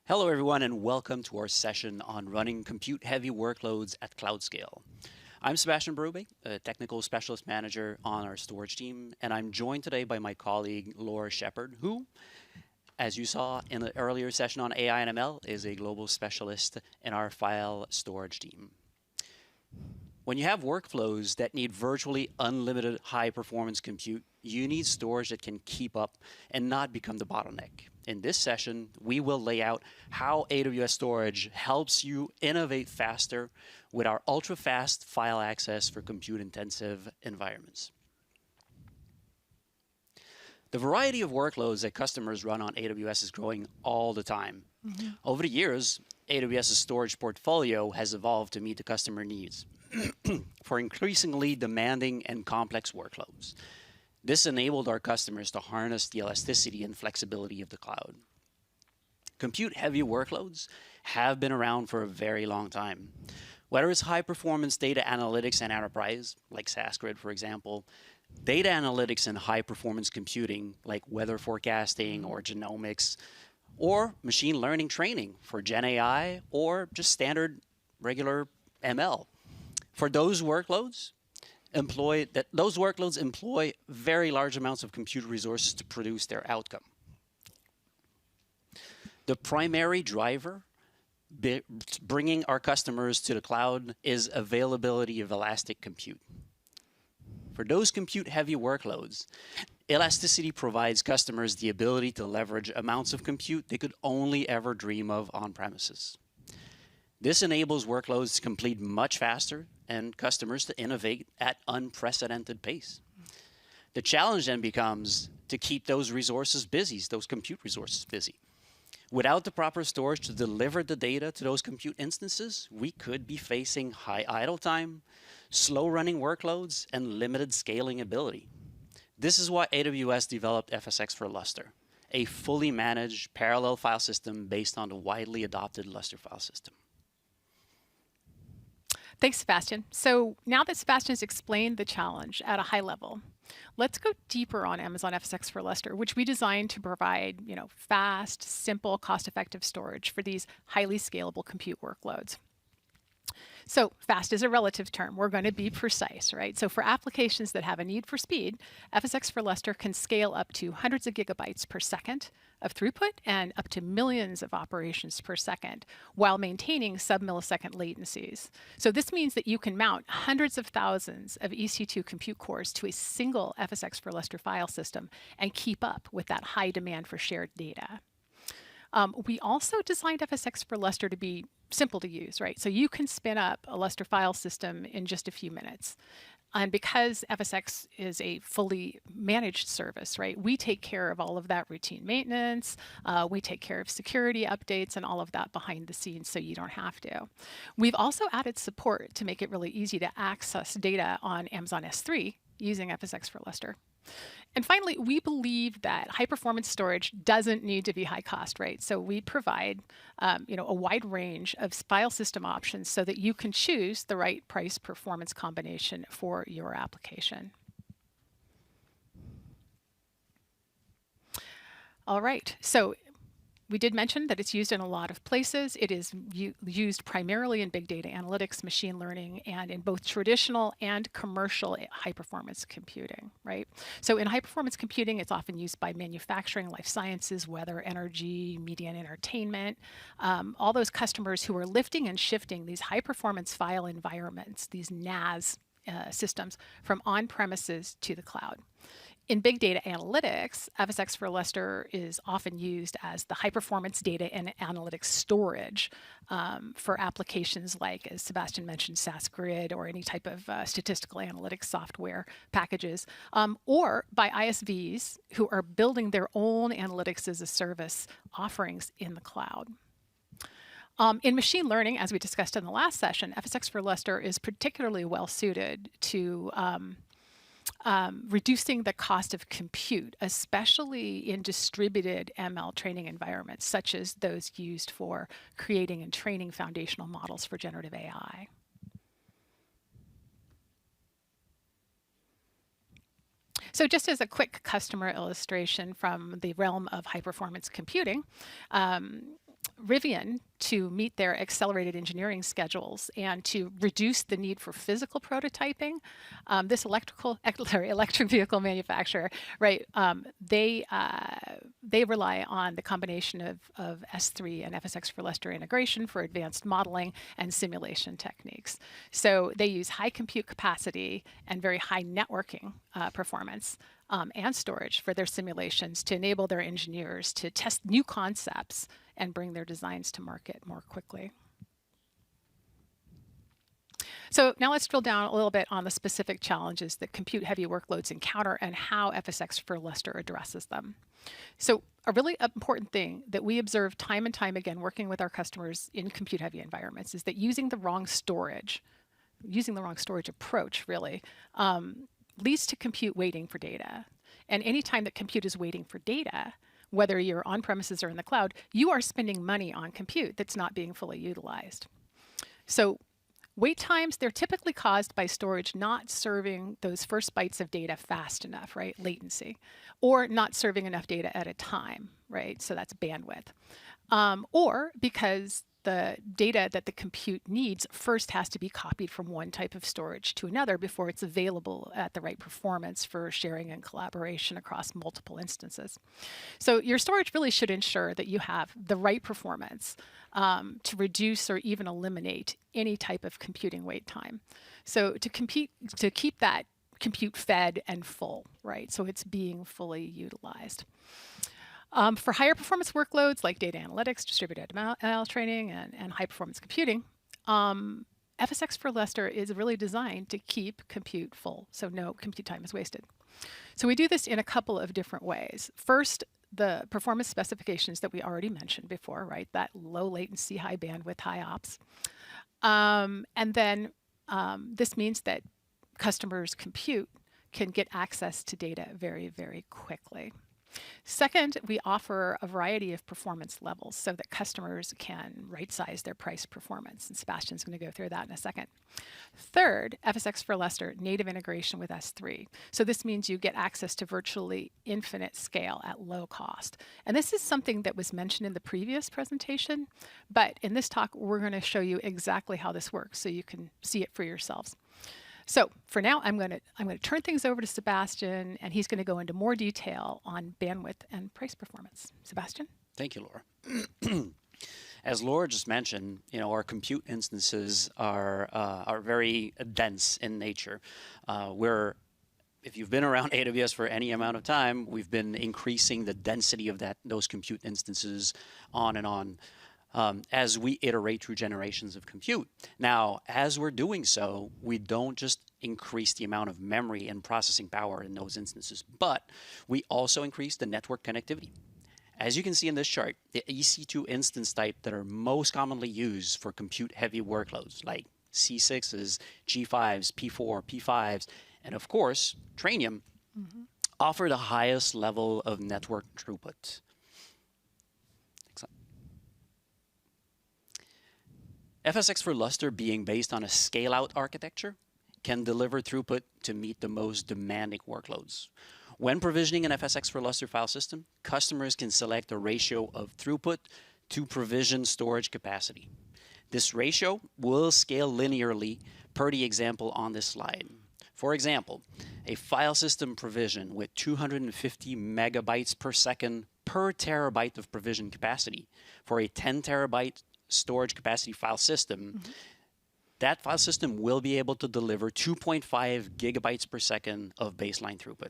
Hello, everyone, and welcome to our session on running compute-heavy workloads at cloud scale. I'm Sebastian Brube, a technical specialist manager on our storage team, and I'm joined today by my colleague, Laura Shepard, who, as you saw in the earlier session on AI and ML, is a global specialist in our file storage team. When you have workflows that need virtually unlimited high-performance compute, you need storage that can keep up and not become the bottleneck. In this session, we will lay out how AWS Storage helps you innovate faster with our ultra-fast file access for compute-intensive environments. The variety of workloads that customers run on AWS is growing all the time. Over the years, AWS's storage portfolio has evolved to meet the customer needs for increasingly demanding and complex workloads. This enabled our customers to harness the elasticity and flexibility of the cloud. Compute-heavy workloads have been around for a very long time. Whether it's high-performance data analytics and enterprise, like SaaS Grid, for example, data analytics and high-performance computing, like weather forecasting or genomics, or machine learning training for Gen AI, or just standard regular ML. For those workloads, employ very large amounts of compute resources to produce their outcome. The primary driver bringing our customers to the cloud is availability of elastic compute. For those compute-heavy workloads, elasticity provides customers the ability to leverage amounts of compute they could only ever dream of on premises. This enables workloads to complete much faster and customers to innovate at unprecedented pace. The challenge then becomes to keep those resources busy, those compute resources busy. Without the proper storage to deliver the data to those compute instances, we could be facing high idle time, slow running workloads, and limited scaling ability. This is why AWS developed FSx for Lustre, a fully managed parallel file system based on the widely adopted Lustre file system. Thanks, Sebastian. So now that Sebastian has explained the challenge at a high level, let's go deeper on Amazon FSx for Lustre, which we designed to provide, fast, simple, cost-effective storage for these highly scalable compute workloads. So fast is a relative term. We're going to be precise, right? So for applications that have a need for speed, FSx for Lustre can scale up to hundreds of gigabytes per second of throughput and up to millions of operations per second while maintaining sub-millisecond latencies. So this means that you can mount hundreds of thousands of EC2 compute cores to a single FSx for Lustre file system and keep up with that high demand for shared data. We also designed FSx for Lustre to be simple to use, right? So you can spin up a Lustre file system in just a few minutes. And because FSx is a fully managed service, right, we take care of all of that routine maintenance. We take care of security updates and all of that behind the scenes so you don't have to. We've also added support to make it really easy to access data on Amazon S3 using FSx for Lustre. And finally, we believe that high-performance storage doesn't need to be high cost, right? So we provide, a wide range of file system options so that you can choose the right price-performance combination for your application. All right, so we did mention that it's used in a lot of places. It is used primarily in big data analytics, machine learning, and in both traditional and commercial high-performance computing, right? So in high-performance computing, it's often used by manufacturing, life sciences, weather, energy, media and entertainment, all those customers who are lifting and shifting these high-performance file environments, these NAS systems, from on-premises to the cloud. In big data analytics, FSx for Lustre is often used as the high-performance data and analytics storage for applications like, as Sebastian mentioned, SaaS Grid or any type of statistical analytics software packages, or by ISVs who are building their own analytics as a service offerings in the cloud. In machine learning, as we discussed in the last session, FSx for Lustre is particularly well suited to reducing the cost of compute, especially in distributed ML training environments, such as those used for creating and training foundational models for generative AI. So just as a quick customer illustration from the realm of high-performance computing, Rivian, to meet their accelerated engineering schedules and to reduce the need for physical prototyping, this electric vehicle manufacturer, right? They rely on the combination of S3 and FSx for Lustre integration for advanced modeling and simulation techniques. So they use high compute capacity and very high networking performance and storage for their simulations to enable their engineers to test new concepts and bring their designs to market more quickly. So now let's drill down a little bit on the specific challenges that compute-heavy workloads encounter and how FSx for Lustre addresses them. So a really important thing that we observe time and time again working with our customers in compute-heavy environments is that using the wrong storage approach really, leads to compute waiting for data. And anytime that compute is waiting for data, whether you're on premises or in the cloud, you are spending money on compute that's not being fully utilized. So wait times, they're typically caused by storage not serving those first bytes of data fast enough, right? Latency, or not serving enough data at a time, right? So that's bandwidth. Or because the data that the compute needs first has to be copied from one type of storage to another before it's available at the right performance for sharing and collaboration across multiple instances. So your storage really should ensure that you have the right performance to reduce or even eliminate any type of computing wait time. So to keep that compute fed and full, right? So it's being fully utilized. For higher performance workloads like data analytics, distributed ML training, and high performance computing, FSx for Lustre is really designed to keep compute full, so no compute time is wasted. So we do this in a couple of different ways. First, the performance specifications that we already mentioned before, right? That low latency, high bandwidth, high ops. And then this means that customers' compute can get access to data very, very quickly. Second, we offer a variety of performance levels so that customers can right-size their price performance, and Sebastian's going to go through that in a second. Third, FSx for Lustre, native integration with S3. So this means you get access to virtually infinite scale at low cost. And this is something that was mentioned in the previous presentation, but in this talk, we're going to show you exactly how this works so you can see it for yourselves. So for now, I'm going to turn things over to Sebastian, and he's going to go into more detail on bandwidth and price performance. Sebastian? Thank you, Laura. As Laura just mentioned, our compute instances are very dense in nature. If you've been around AWS for any amount of time, we've been increasing the density of those compute instances on and on. As we iterate through generations of compute. Now, as we're doing so, we don't just increase the amount of memory and processing power in those instances, but we also increase the network connectivity. As you can see in this chart, the EC2 instance type that are most commonly used for compute-heavy workloads, like C6s, G5s, P4, P5s, and of course, Trainium, offer the highest level of network throughput. FSx for Lustre, being based on a scale-out architecture, can deliver throughput to meet the most demanding workloads. When provisioning an FSx for Lustre file system, customers can select a ratio of throughput to provision storage capacity. This ratio will scale linearly per the example on this slide. For example, a file system provision with 250 megabytes per second per terabyte of provision capacity for a 10 terabyte storage capacity file system, that file system will be able to deliver 2.5 gigabytes per second of baseline throughput.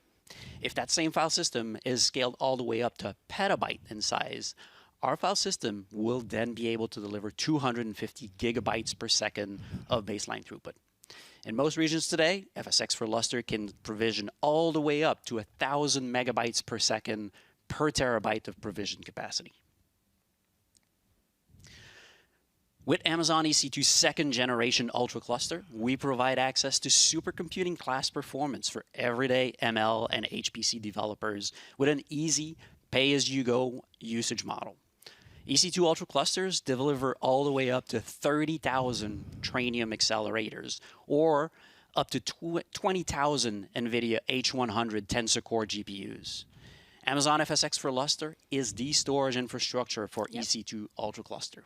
If that same file system is scaled all the way up to petabyte in size, our file system will then be able to deliver 250 gigabytes per second of baseline throughput. In most regions today, FSx for Lustre can provision all the way up to 1,000 megabytes per second per terabyte of provision capacity. With Amazon EC2 second generation Ultra Cluster, we provide access to supercomputing class performance for everyday ML and HPC developers with an easy pay-as-you-go usage model. EC2 Ultra Clusters deliver all the way up to 30,000 Trainium accelerators or up to 20,000 NVIDIA H100 Tensor Core GPUs. Amazon FSx for Lustre is the storage infrastructure for Yep. EC2 Ultra Cluster.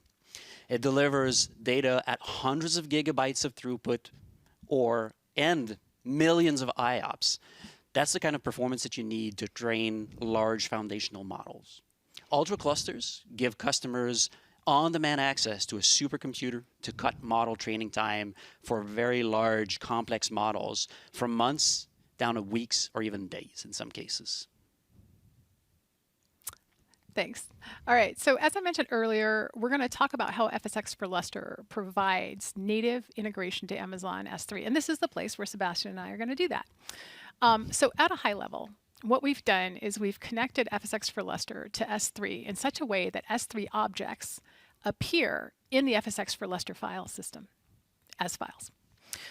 It delivers data at hundreds of gigabytes of throughput and millions of IOPS. That's the kind of performance that you need to train large foundational models. Ultra clusters give customers on-demand access to a supercomputer to cut model training time for very large, complex models from months down to weeks or even days in some cases. Thanks. All right, so as I mentioned earlier, we're going to talk about how FSx for Lustre provides native integration to Amazon S3. And this is the place where Sebastian and I are going to do that. So at a high level, what we've done is we've connected FSx for Lustre to S3 in such a way that S3 objects appear in the FSx for Lustre file system as files.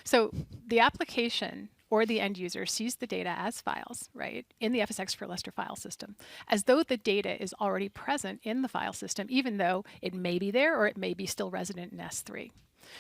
So the application or the end user sees the data as files, right, in the FSx for Lustre file system, as though the data is already present in the file system, even though it may be there or it may be still resident in S3.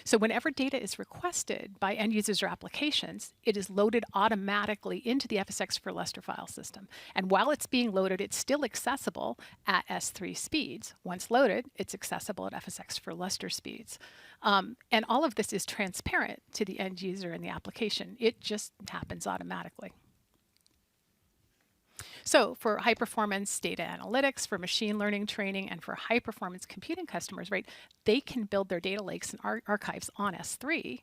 So whenever data is requested by end users or applications, it is loaded automatically into the FSx for Lustre file system. And while it's being loaded, it's still accessible at S3 speeds. Once loaded, it's accessible at FSx for Lustre speeds. And all of this is transparent to the end user and the application. It just happens automatically. So for high performance data analytics, for machine learning training, and for high performance computing customers, right, they can build their data lakes and archives on S3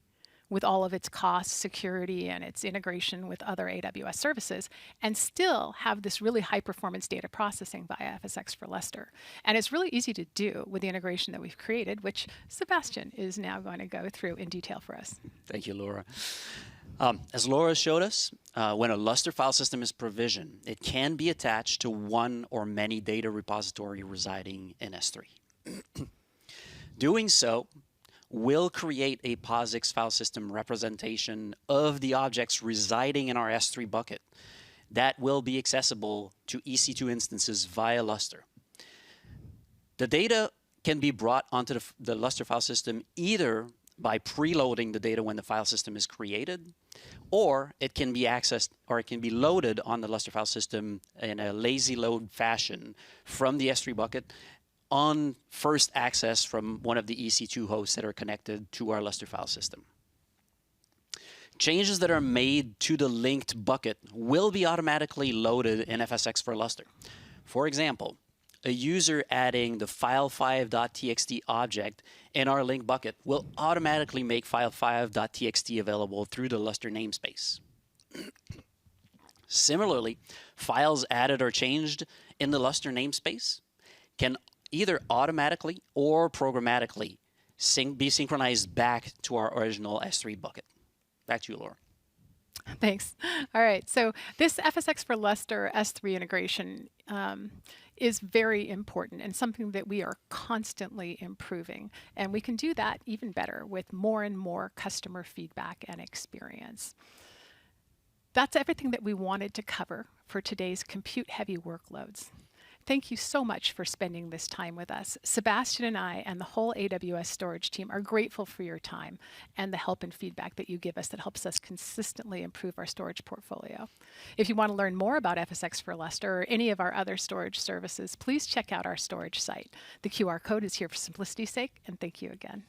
with all of its cost, security, and its integration with other AWS services, and still have this really high performance data processing via FSx for Lustre. And it's really easy to do with the integration that we've created, which Sebastian is now going to go through in detail for us. Thank you, Laura. As Laura showed us, when a Lustre file system is provisioned, it can be attached to one or many data repository residing in S3. Doing so will create a POSIX file system representation of the objects residing in our S3 bucket that will be accessible to EC2 instances via Lustre. The data can be brought onto the Lustre file system either by preloading the data when the file system is created, or it can be accessed or it can be loaded on the Lustre file system in a lazy load fashion from the S3 bucket on first access from one of the EC2 hosts that are connected to our Lustre file system. Changes that are made to the linked bucket will be automatically loaded in FSx for Lustre. For example, a user adding the file5.txt object in our link bucket will automatically make file5.txt available through the Lustre namespace. Similarly, files added or changed in the Lustre namespace can either automatically or programmatically be synchronized back to our original S3 bucket. Back to you, Laura. Thanks. All right. So this FSx for Lustre S3 integration is very important and something that we are constantly improving. And we can do that even better with more and more customer feedback and experience. That's everything that we wanted to cover for today's compute-heavy workloads. Thank you so much for spending this time with us. Sebastian and I and the whole AWS Storage team are grateful for your time and the help and feedback that you give us that helps us consistently improve our storage portfolio. If you want to learn more about FSx for Lustre or any of our other storage services, please check out our storage site. The QR code is here for simplicity's sake, and thank you again.